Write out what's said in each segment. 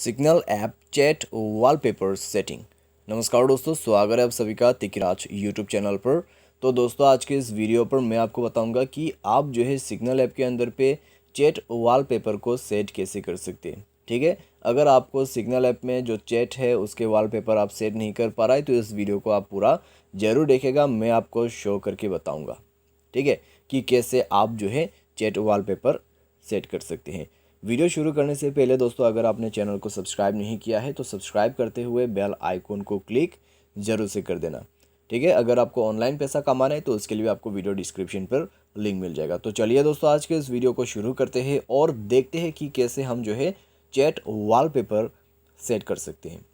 Signal app chat wallpaper setting. नमस्कार दोस्तों, स्वागत है आप सभी का तिकराज यूट्यूब चैनल पर। तो दोस्तों, आज के इस वीडियो पर मैं आपको बताऊंगा कि आप जो है सिग्नल ऐप के अंदर पे चैट वॉलपेपर को सेट कैसे कर सकते हैं। ठीक है, अगर आपको सिग्नल ऐप में जो चैट है उसके वॉलपेपर आप सेट नहीं कर पा रहा है तो इस वीडियो को आप पूरा ज़रूर देखेगा, मैं आपको शो करके बताऊँगा। ठीक है, कि कैसे आप जो है चैट वॉलपेपर सेट कर सकते हैं। वीडियो शुरू करने से पहले दोस्तों, अगर आपने चैनल को सब्सक्राइब नहीं किया है तो सब्सक्राइब करते हुए बेल आइकन को क्लिक ज़रूर से कर देना। ठीक है, अगर आपको ऑनलाइन पैसा कमाना है तो उसके लिए आपको वीडियो डिस्क्रिप्शन पर लिंक मिल जाएगा। तो चलिए दोस्तों, आज के इस वीडियो को शुरू करते हैं और देखते हैं कि कैसे हम जो है चैट वॉलपेपर सेट कर सकते हैं।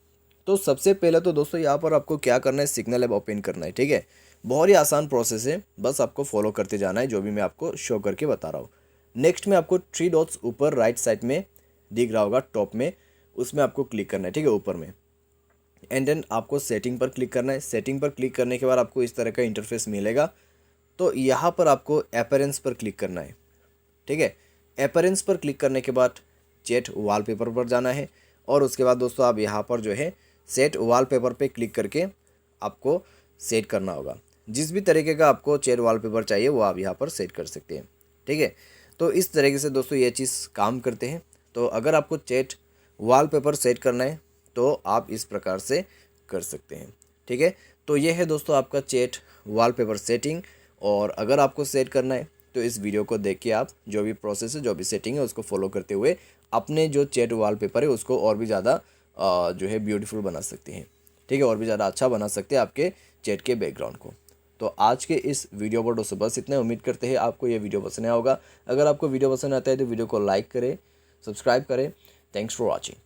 तो सबसे पहले तो दोस्तों, यहाँ पर आपको क्या करना है, सिग्नल ऐप ओपन करना है। ठीक है, बहुत ही आसान प्रोसेस है, बस आपको फॉलो करते जाना है जो भी मैं आपको शो करके बता रहा हूँ। नेक्स्ट में आपको 3 डॉट्स ऊपर राइट साइड में दिख रहा होगा टॉप में, उसमें आपको क्लिक करना है। ठीक है, ऊपर में एंड देन आपको सेटिंग पर क्लिक करना है। सेटिंग पर क्लिक करने के बाद आपको इस तरह का इंटरफेस मिलेगा। तो यहाँ पर आपको अपीयरेंस पर क्लिक करना है। ठीक है, अपीयरेंस पर क्लिक करने के बाद चैट वॉलपेपर पर जाना है और उसके बाद दोस्तों आप यहाँ पर जो है सेट वॉलपेपर पे क्लिक करके आपको सेट करना होगा। जिस भी तरीके का आपको चैट वॉलपेपर चाहिए वो आप यहाँ पर सेट कर सकते हैं। ठीक है, तो इस तरीके से दोस्तों ये चीज़ काम करते हैं। तो अगर आपको चैट वॉलपेपर सेट करना है तो आप इस प्रकार से कर सकते हैं। ठीक है, तो ये है दोस्तों आपका चैट वॉलपेपर सेटिंग। और अगर आपको सेट करना है तो इस वीडियो को देख के आप जो भी प्रोसेस है, जो भी सेटिंग है उसको फॉलो करते हुए अपने जो चैट वॉलपेपर है उसको और भी ज़्यादा जो है ब्यूटीफुल बना सकते हैं। ठीक है, और भी ज़्यादा अच्छा बना सकते हैं आपके चैट के बैकग्राउंड को। तो आज के इस वीडियो पर दोस्तों बस इतना। उम्मीद करते हैं आपको ये वीडियो पसंद आया होगा। अगर आपको वीडियो पसंद आता है तो वीडियो को लाइक करें, सब्सक्राइब करें। Thanks for watching.